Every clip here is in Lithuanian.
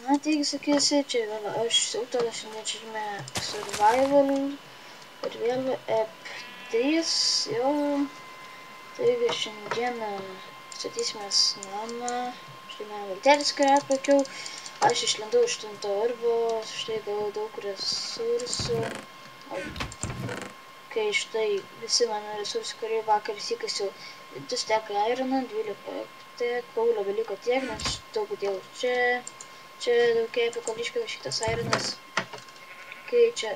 Na, taigi sakysi, čia vėl aš siautėlę šiandien žiūrime Survival ir vėl F3 jau. Taigi šiandieną statysimės namą. Štai mano valtelis, kurią atpakiau. Aš išlindau iš 8 urvo, štai gavau daug resursų. Kai štai visi mano resursai, kurie vakar įsikasiau, 2 stekai ironą, 12 kaulio beliko tiek, nes daug dėjau čia daug kėpė, kol iškėlė šitas ironas. Kai čia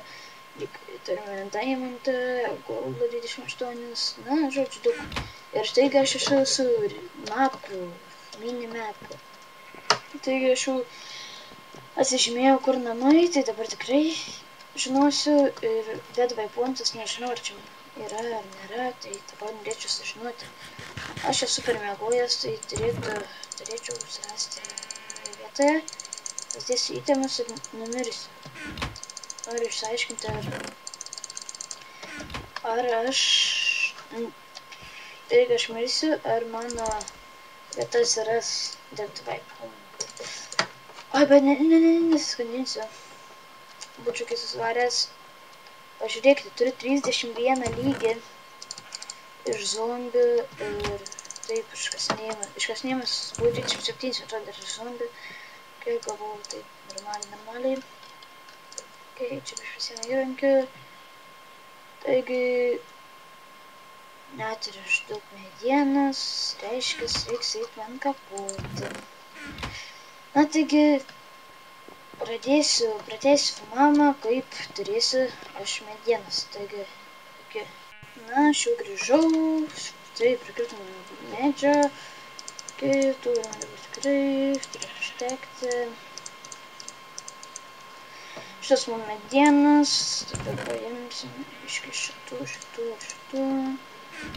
turime diamantą, goldą 28, na, žodžiu, daug. Ir taigi aš esu su mapu, mini mapu. Taigi aš jau atsižymėjau, kur namai, tai dabar tikrai žinosiu. Ir dead by pointas, nežinau, ar čia yra ar nėra, tai dabar norėčiau sužinoti. Aš esu permiegojęs, tai turėčiau surasti vietoje. Pasidėsiu įtėmus ir numirsiu. Noriu išsiaiškinti, ar aš... Taigi aš mirsiu, ar mano vieta atsiras dead by point. Oi, bet nesiskandinsiu. Būčiau kai susivaręs. Pažiūrėkite, turiu 31 lygį iš zombių ir taip iškasinėjimas buvo 27, atrodo, dar iš zombių. Kai gavau taip normaliai. Kai čia prieš visieną įrankių. Taigi net ir iš daug medienos, reiškia, reiks eiti man kapoti. Na taigi pratęsiu filmavimą, kaip turėsiu aš medienos. Taigi, na, aš jau grįžau, tai prikirtome medžio. Kai turime dabar tikrai, turiu užtekti. Šitas mano medienas, tada paimsim iš šitų.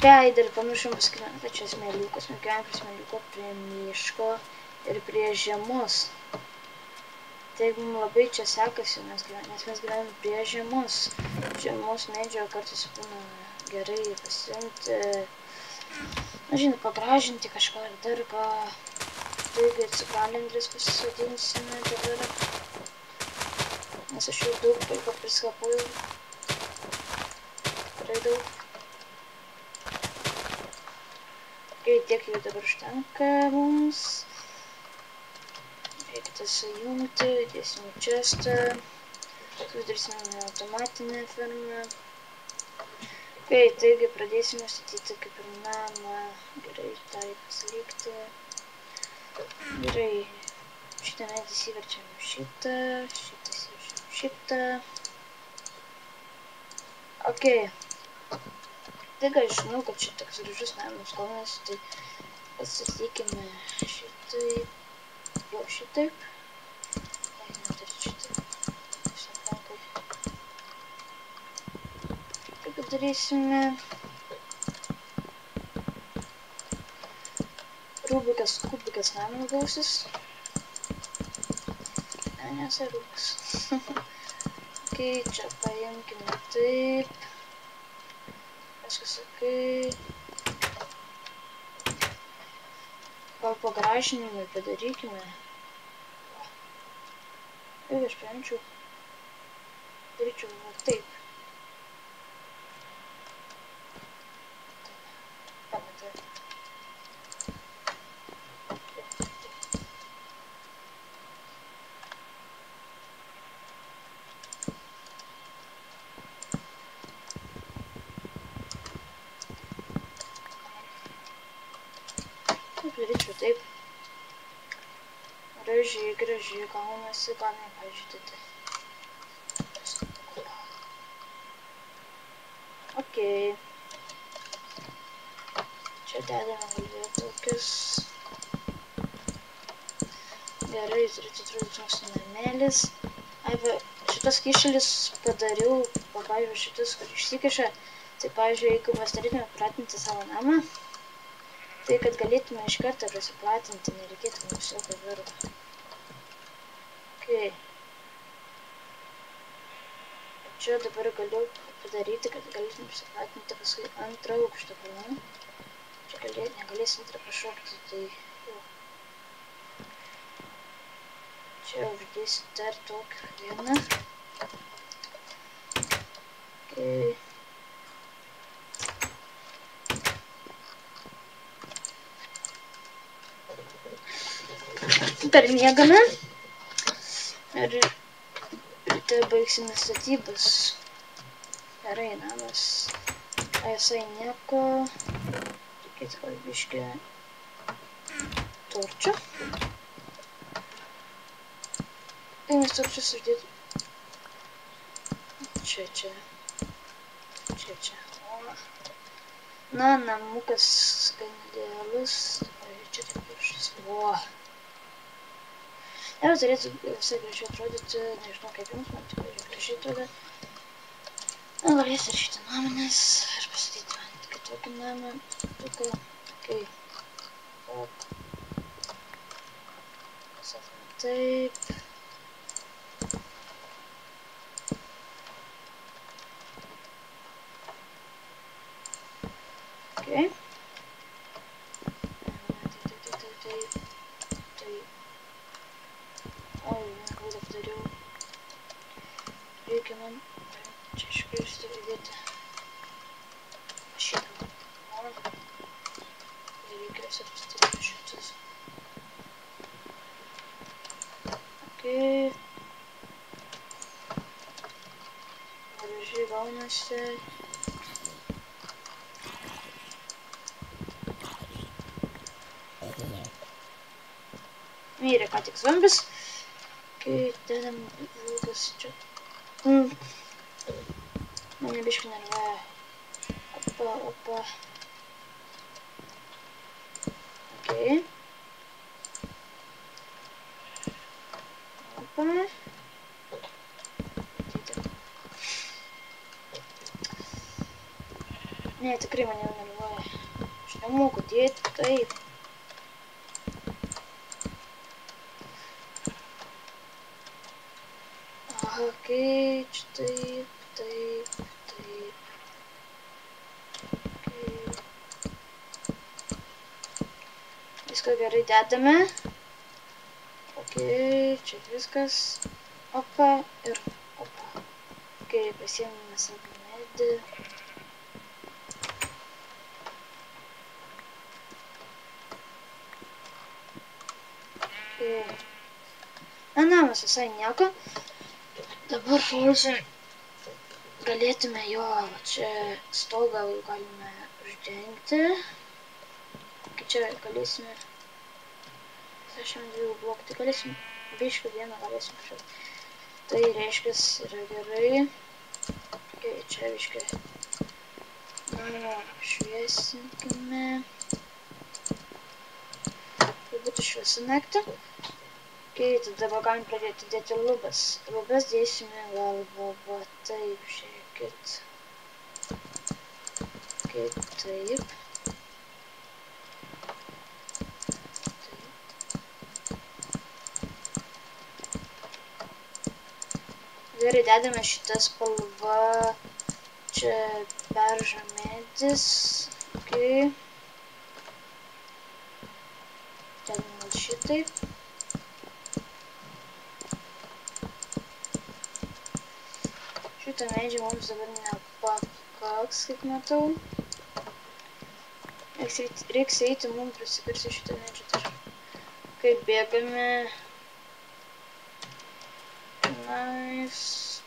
Kai dar pamiršom pasakyti, kad čia smėliukas, mes gyvenam prie smėliuko, prie miško ir prie žiemos. Taigi mums labai čia sekasi, nes mes gyvenam prie žiemos. Žiemos medžio kartais būna gerai pasiimti. Na, žinai, pagražinti kažką ar dar ką. Taigi cikalendrės pasisodinsime dabar. Nes aš jau daug laiko priskapau. Tikrai daug. Kai tiek jau dabar užtenka mums. Reikia sujungti, dėsim į čestą. Sudarysime automatinę fermą. Kai taigi pradėsime statyti kaip ir namą. Gerai, tai pasilikti. Gerai. Šitą medį įsiverčiam šitą. Šitas įverčiam šitą. Ok. Taigi aš žinau, kad čia toks gražus namas kaunas. Tai pastatykime šitaip. Jo, šitaip. Einam dar šitaip. Kaip darysime. Kubikas namas gausis. Ne, nesai Rubikas. Ok, čia paimkime taip. Viskas ok. Gal pagražinimui padarykime. Ir aš paimčiau. Daryčiau taip. Pamatė. Daryčiau taip. Gražiai gaunasi, gal nepažiūrėti. Ok. Čia dedame galvėtokius. Gerai, turėtų atrodyt mūsų namelis. Ai, va, šitas kyšelis padariau, pavyzdžiui, šitas, kur išsikiša. Tai, pavyzdžiui, jeigu mes norėtume pratinti savo namą, tai kad galėtume iš karto prasiplatinti, nereikėtų mums jokio darbo. Ok. Čia dabar galiu padaryti, kad galėtume prasiplatinti paskui antrą aukštą kalną. Čia negalės antrą pašokti, tai jau. Čia uždėsiu dar tokią vieną. Okay. Dar miegame. Ir ryte baigsime statybas. Gerai, namas. Visai nieko. Tikėt gal biškį torčio. Tai mes torčius uždėti. Čia. Na, namukas gan idealus. Čia taip viršus. Ir turėtų visai gražiai atrodyti. Nežinau kaip jums, man tikrai gražiai atrodo. Na, galės ir šitą naminės. Ir pastatyti man kitokį namą. Tokia. Okay. Pasakome taip. Okay. Oi, klaidą padariau. Reikia man čia iškirsti įdėti šitą. Reikia apsipastatyti šitus. Okay. Gražiai gaunasi. Mirė ką tik zombis. Kai dedam vilkas čia. Mane biškį nervuoja. Opa. Okay. Opa. Ne, tikrai mane jau nervuoja. Aš nemoku dėti taip. Okay, čia taip. Okay. Viską gerai dedame. Okay, čia viskas. Opa ir opa. Okay, pasiėmėme savo medį. Okay. Na, namas visai nieko. Dabar galėtume jo čia stogą galime uždengti. Čia galėsime 62 blokų, tai galėsime biškį vieną galėsime kažkaip. Tai reiškia yra gerai. Okay, čia biškį šviesinkime. Tai būtų šviesa naktį. Okay, tada dabar galim pradėti dėti lubas. Lubas dėsime galva taip, žiūrėkit. Okay, taip. Gerai, dedame šitą spalvą. Čia beržo medis. Okay. Dedame gal šitaip. Šitą medžią mums dabar nepakaks, kaip matau. Reiks eiti mums prisikirsti šitą medžią. Kaip bėgame. Nice.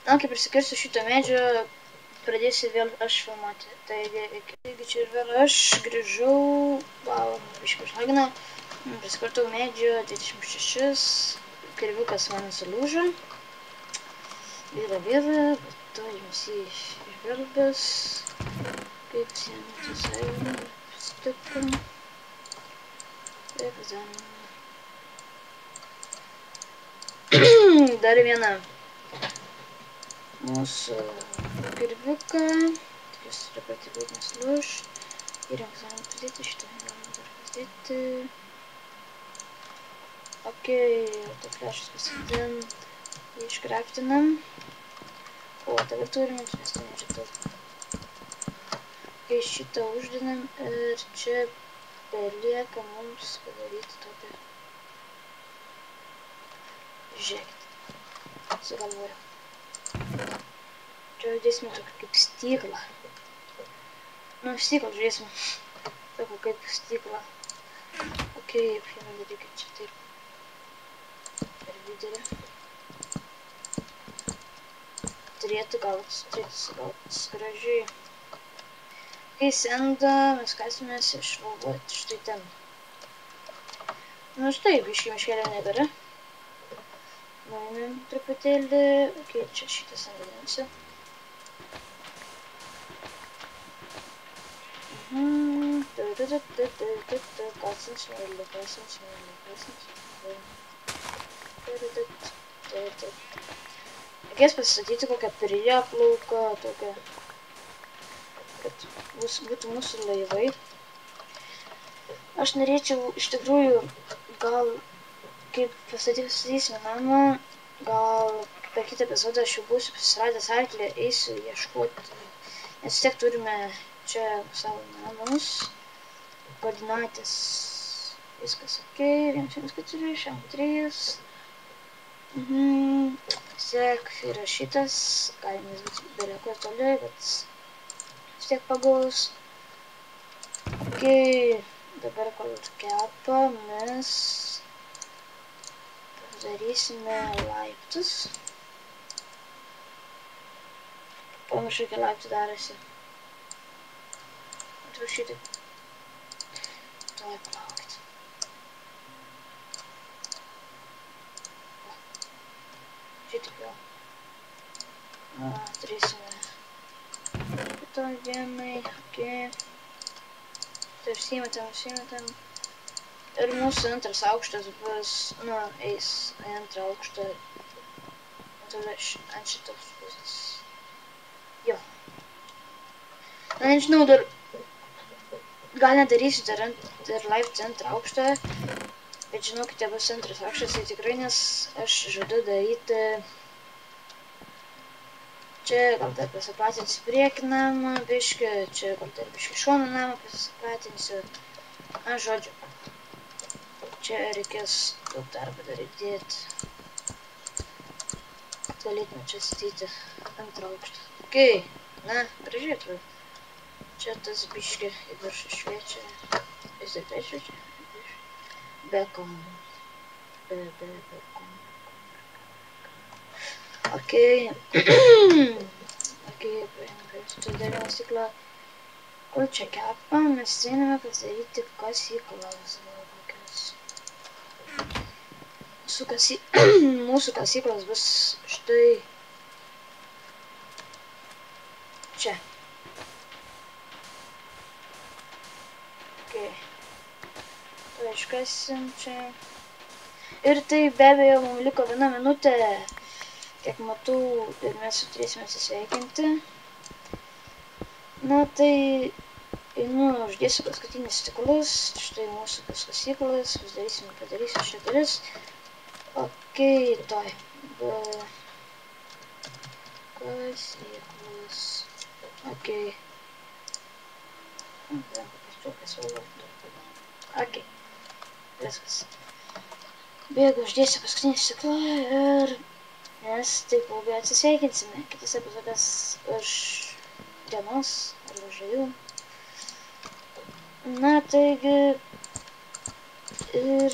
Na, kai prisikirsiu šito medžio, pradėsiu vėl aš filmuoti. Taigi čia ir vėl aš grįžau. Wow, biškį užlagina. Prisikartau medžio 26. Kirviukas man sulūžo. Vyra, bet to jums jį išgelbės. Kaip sienų sąjungą stikom. Taip, zanimą. Dar vieną mūsų kirviuką. Tikiuosi dabar tai būt neslūž. Įrenk galim pasidėti, šitą galim dar pasidėti. Ok, tai flešas pasidėm. Iškraftinam. O, dabar turime atmesti medžiagas. Ok, šitą uždinam ir čia belieka mums padaryti tokią. Žiūrėkit. Sugalvoju. Čia žudėsime tokį kaip stiklą. Nu, stiklą žudėsime. Tokį kaip stiklą. Ok, vieną dalyką čia taip. Per vidury. Turėtų gautis gražiai. Kai senda, mes kasimės išvalvoti štai ten. Nu štai, biškai miškelio nebėra. Nuėmėm truputėlį. Ok, čia šitą sandinsiu. Kasam smėlį. Reikės pasistatyti kokią prieplauką, tokią, kad būtų mūsų laivai. Aš norėčiau, iš tikrųjų, gal, kaip pastatysime namą, gal per kitą epizodą aš jau būsiu pasiradęs arklį, eisiu ieškoti, nes tiek turime čia savo namus, koordinatės, viskas ok, 114, šiam 3. Siek yra šitas, galime būti beleko toli, bet vis tiek pagaus. Ok, dabar kol kepa, mes padarysime laiptus. Panašu, iki laiptų darosi. Atrašyti. Tuoj palaukit. Šitaip jau. Turėsime kitoj dienai. Ok. Tai užsimetam. Ir mūsų antras aukštas bus, nu, eis į antrą aukštą. Tada ant šitos pusės. Jo. Na, nežinau, dar gal nedarysiu dar laiptų antrą aukštą, bet žinokite, bus antras aukštas, tai tikrai, nes aš žadu daryti čia, gal dar pasipratinsiu priekį namą, biškį, čia gal dar biškį šoną namą pasipratinsiu. Na, žodžiu, čia reikės daug darbą dar įdėti. Galėtume čia statyti antrą aukštą. Ok, na, gražiai atrodo. Čia tas biškį į viršų šviečia. Vis dar tai šviečia. Be komų. Be komų. Ok. Ok, paėmė. Čia dar vieną stiklą. Kol čia kepa, mes einame pasidaryti kasyklas. Mūsų kasyklas bus štai čia. Ok. To iškasim čia. Ir tai be abejo mums liko 1 minutė. Kiek matau, ir mes turėsime atsisveikinti. Na tai, uždėsiu paskutinius stiklus. Štai mūsų kasyklas. Padarysiu šią dalis. Ok, toj. Kasyklas. Ok. Ok. Viskas. Bėgu, uždėsiu paskutinį stiklą ir mes taip labai atsisveikinsime. Kitas epizodas už dienos ar už 2. Na, taigi ir